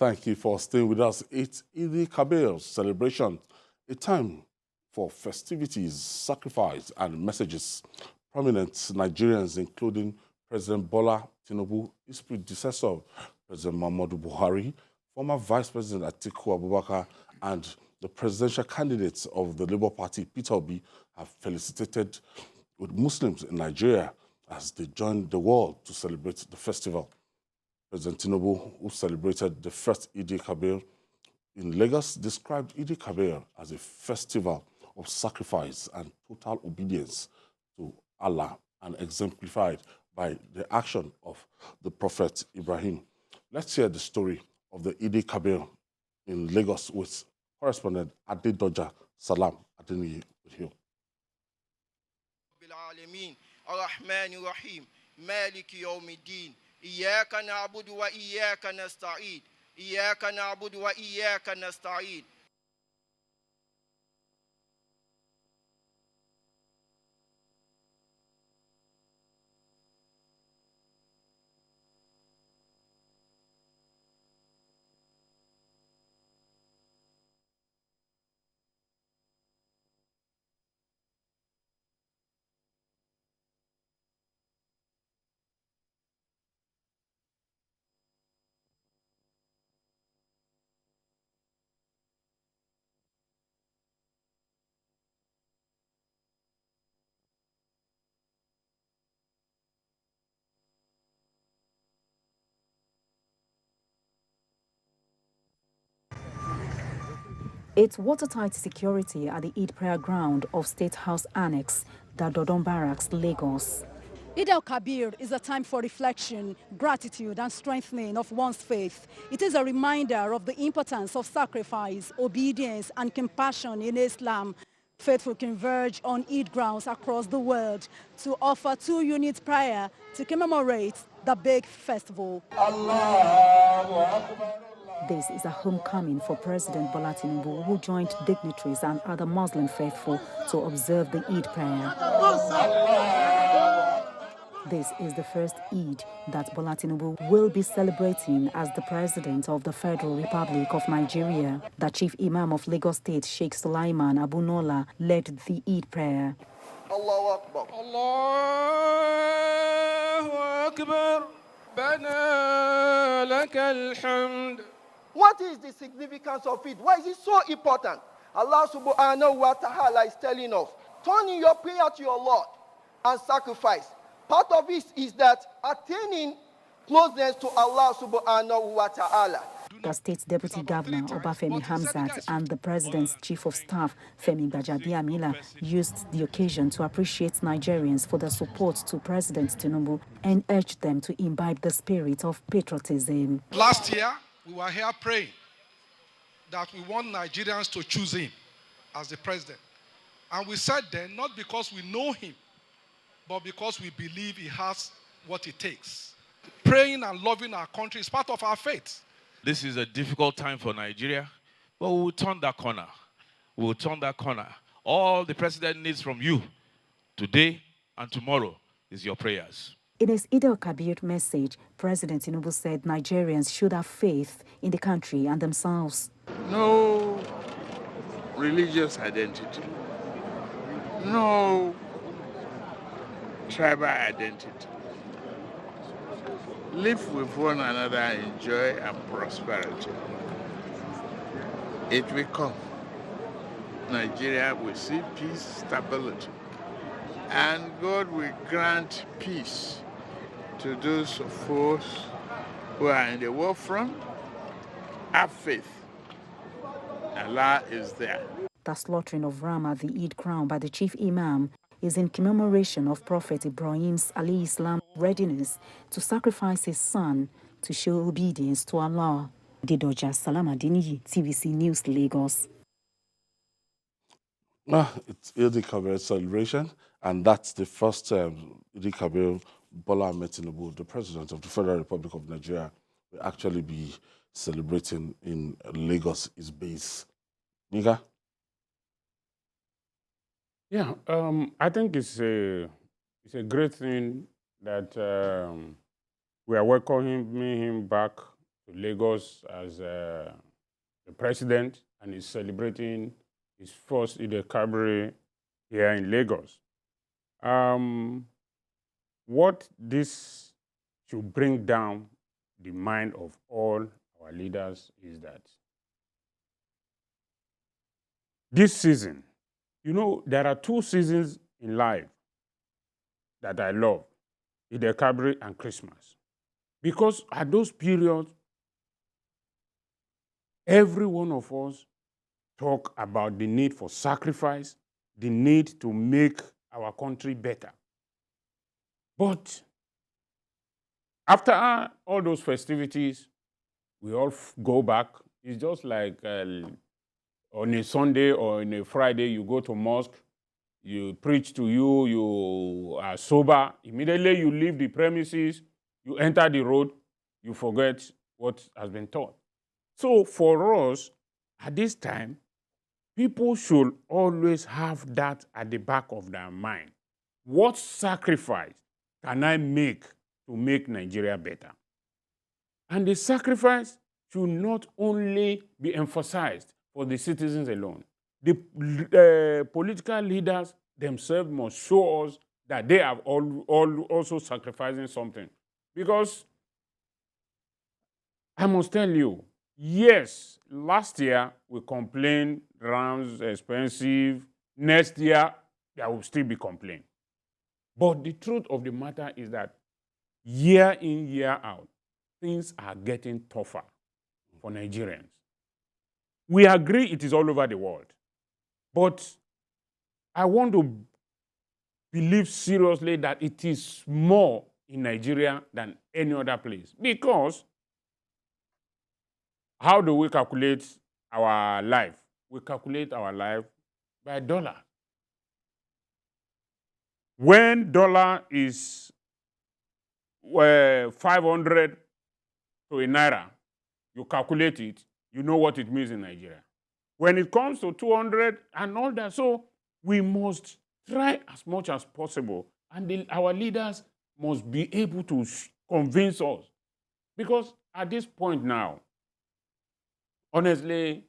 Thank you for staying with us. It's Eid-El-Kabir celebration, a time for festivities, sacrifice, and messages. Prominent Nigerians, including President Bola Tinubu, his predecessor, President Muhammadu Buhari, former Vice President Atiku Abubakar, and the presidential candidates of the Labour Party, Peter Obi, have felicitated with Muslims in Nigeria as they join the world to celebrate the festival. President Tinubu, who celebrated the first Eid-El-Kabir in Lagos, described Eid-El-Kabir as a festival of sacrifice and total obedience to Allah, and exemplified by the action of the Prophet Ibrahim. Let's hear the story of the Eid-El-Kabir in Lagos with correspondent Adedoja Salam Adeniyi with you. إياك نعبد وإياك نستعين إياك نعبد وإياك نستعين. It's watertight security at the Eid prayer ground of State House Annex, Dadodon Barracks, Lagos. Eid-El-Kabir is a time for reflection, gratitude, and strengthening of one's faith. It is a reminder of the importance of sacrifice, obedience, and compassion in Islam. Faithful converge on Eid grounds across the world to offer 2-unit prayer to commemorate the big festival. This is a homecoming for President Bola Tinubu, who joined dignitaries and other Muslim faithful to observe the Eid prayer. This is the first Eid that Bola Tinubu will be celebrating as the President of the Federal Republic of Nigeria. The Chief Imam of Lagos State, Sheikh Sulaiman Abu Nola, led the Eid prayer. Allahu Akbar. Allahu Akbar. Bana lakal hamd. What is the significance of it? Why is it so important? Allah subhanahu wa ta'ala is telling us, turn in your prayer to your Lord and sacrifice. Part of it is that attaining closeness to Allah subhanahu wa ta'ala. The state's Deputy Governor, Obafemi Hamzat, and the President's Chief of Staff, Femi Gbajabiamila, used the occasion to appreciate Nigerians for their support to President Tinubu and urged them to imbibe the spirit of patriotism. Last year, we were here praying that we want Nigerians to choose him as the president. And we said then, not because we know him, but because we believe he has what it takes. Praying and loving our country is part of our faith. This is a difficult time for Nigeria, but we will turn that corner. We will turn that corner. All the president needs from you today and tomorrow is your prayers. In his Eid-El-Kabir message, President Tinubu said Nigerians should have faith in the country and themselves. No religious identity, no tribal identity. Live with one another in joy and prosperity. It will come. Nigeria will see peace, stability, and God will grant peace to those of us who are in the war front. Have faith. Allah is there. The slaughtering of ram at the Eid ground by the Chief Imam is in commemoration of Prophet Ibrahim's alayhi salam readiness to sacrifice his son to show obedience to Allah. Adedoja Salam Adeniyi, TVC News, Lagos. It's Eid-El-Kabir celebration, and that's the first Eid-El-Kabir Bola Tinubu, the President of the Federal Republic of Nigeria, will actually be celebrating in Lagos, his base. Nika? Yeah, I think it's a great thing that we are welcoming him back to Lagos as the president, and is celebrating his first Eid-El-Kabir here in Lagos. What this should bring down the mind of all our leaders is that this season, there are two seasons in life that I love, Eid-El-Kabir and Christmas. Because at those periods, every one of us talk about the need for sacrifice, the need to make our country better. But after all those festivities, we all go back. It's just like on a Sunday or on a Friday, you go to mosque, you preach to you are sober. Immediately you leave the premises, you enter the road, you forget what has been taught. So for us, at this time, people should always have that at the back of their mind. What sacrifice can I make to make Nigeria better? And the sacrifice should not only be emphasized for the citizens alone. The political leaders themselves must show us that they are also sacrificing something. Because I must tell you, yes, last year we complained rams expensive. Next year, there will still be complaint. But the truth of the matter is that year in, year out, things are getting tougher for Nigerians. We agree it is all over the world. But I want to believe seriously that it is more in Nigeria than any other place. Because how do we calculate our life? We calculate our life by dollar. When dollar is 500 to a naira, you calculate it, you know what it means in Nigeria. When it comes to 200 and all that, so we must try as much as possible, and our leaders must be able to convince us. Because at this point now, honestly,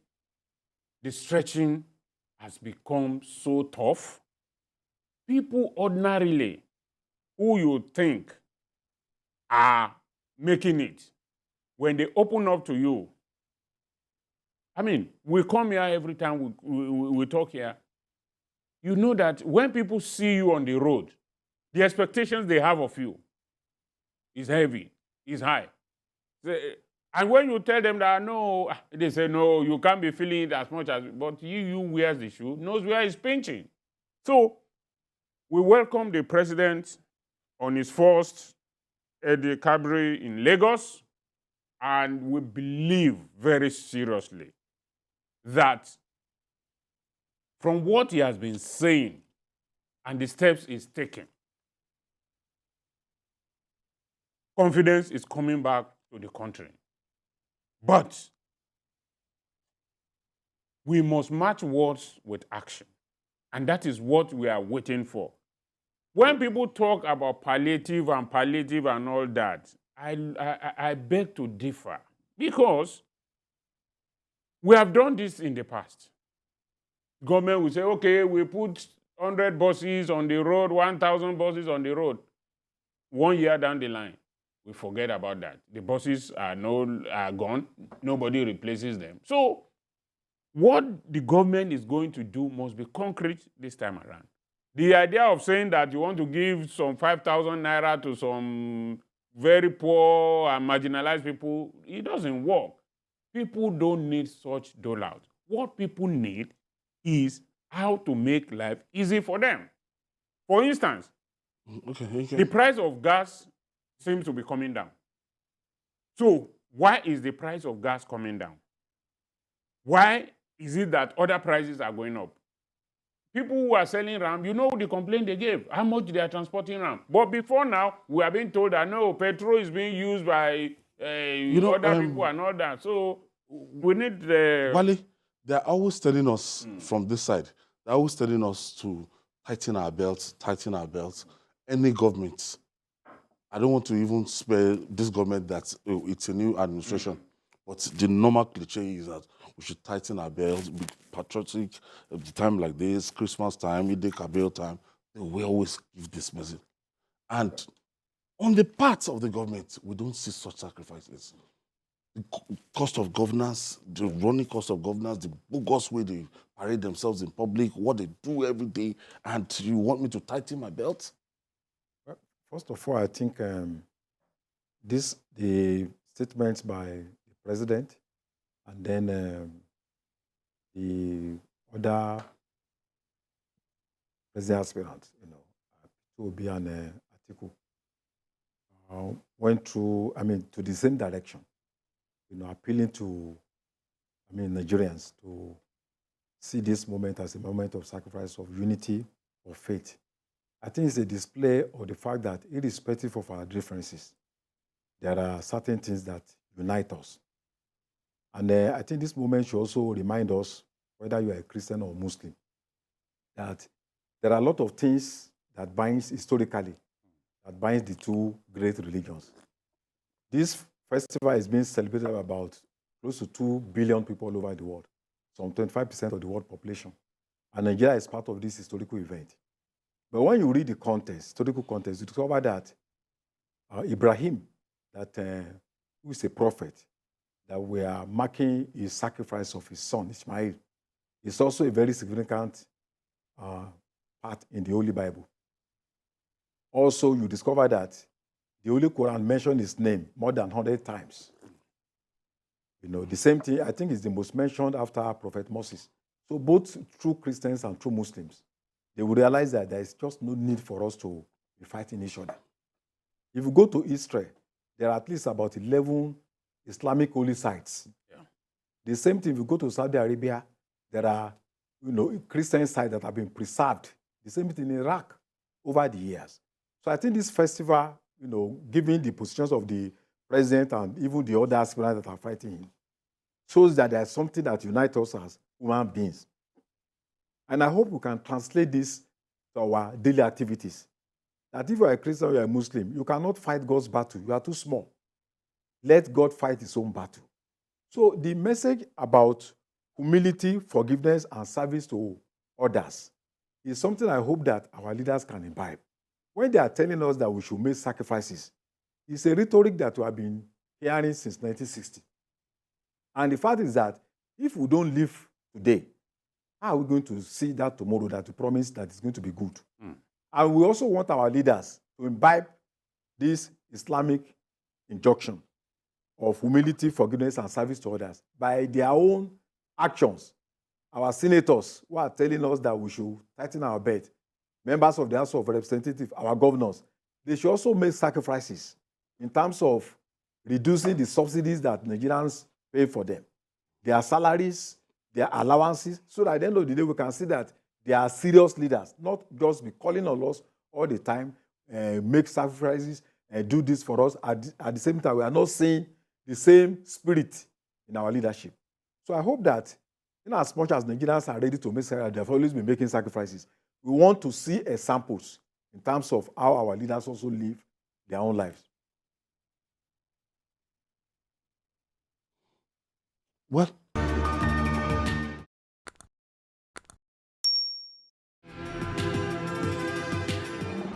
the stretching has become so tough. People ordinarily who you think are making it, when they open up to you, I mean, we come here every time we talk here. You know that when people see you on the road, the expectations they have of you is heavy, is high. And when you tell them that, no, they say, no, you can't be feeling it as much as, but you wears the shoe, knows where he's pinching. So we welcome the president on his first Eid-El-Kabir in Lagos, and we believe very seriously that from what he has been saying and the steps he's taking, confidence is coming back to the country. But we must match words with action. And that is what we are waiting for. When people talk about palliative and all that, I beg to differ. Because we have done this in the past. Government will say, okay, we put 100 buses on the road, 1,000 buses on the road. 1 year down the line, we forget about that. The buses are gone. Nobody replaces them. So what the government is going to do must be concrete this time around. The idea of saying that you want to give some 5,000 naira to some very poor and marginalized people, it doesn't work. People don't need such dole-out. What people need is how to make life easy for them. For instance, the price of gas seems to be coming down. So why is the price of gas coming down? Why is it that other prices are going up? People who are selling RAM, you know the complaint they gave, how much they are transporting RAM. But before now, we are being told that no, petrol is being used by other people and all that. So we need Wale, they're always telling us from this side, they're always telling us to tighten our belts. Any government I don't want to even spare this government that it's a new administration, but the normal cliche is that we should tighten our belts, be patriotic at the time like this, Christmas time, Eid-El-Kabir time. We always give this message. And on the part of the government, we don't see such sacrifices. The cost of governance, the running cost of governance, the bogus way they parade themselves in public, what they do every day, and you want me to tighten my belt? Well, first of all, I think the statements by the president and then the other president aspirants, Obi and Atiku, went through, to the same direction, appealing to, Nigerians to see this moment as a moment of sacrifice, of unity, of faith. I think it's a display of the fact that irrespective of our differences, there are certain things that unite us. And I think this moment should also remind us, whether you are a Christian or Muslim, that there are a lot of things that binds historically, that binds the two great religions. This festival is being celebrated by about close to 2 billion people all over the world, some 25% of the world population. And Nigeria is part of this historical event. But when you read the context, historical context, you discover that Ibrahim, who is a prophet, that we are marking his sacrifice of his son, Ismail, is also a very significant part in the Holy Bible. Also, you discover that the Holy Quran mentioned his name more than 100 times. The same thing, I think, is the most mentioned after Prophet Moses. So both true Christians and true Muslims, they will realize that there is just no need for us to be fighting each other. If you go to Israel, there are at least about 11 Islamic holy sites. Yeah. The same thing, if you go to Saudi Arabia, there are Christian sites that have been preserved. The same thing in Iraq over the years. So I think this festival, given the positions of the president and even the other aspirants that are fighting him, shows that there's something that unites us as human beings. And I hope we can translate this to our daily activities. That if you are a Christian or you are a Muslim, you cannot fight God's battle. You are too small. Let God fight his own battle. So the message about humility, forgiveness, and service to others is something I hope that our leaders can imbibe. When they are telling us that we should make sacrifices, it's a rhetoric that we have been hearing since 1960. And the fact is that if we don't live today, how are we going to see that tomorrow that we promise that it's going to be good? And we also want our leaders to imbibe this Islamic injunction of humility, forgiveness, and service to others by their own actions. Our senators who are telling us that we should tighten our belt, members of the House of Representatives, our governors, they should also make sacrifices in terms of reducing the subsidies that Nigerians pay for them, their salaries, their allowances, so that at the end of the day we can see that they are serious leaders, not just be calling on us all the time, make sacrifices, do this for us. At the same time, we are not seeing the same spirit in our leadership. So I hope that, as much as Nigerians are ready to make sacrifices, they have always been making sacrifices. We want to see examples in terms of how our leaders also live their own lives. Well,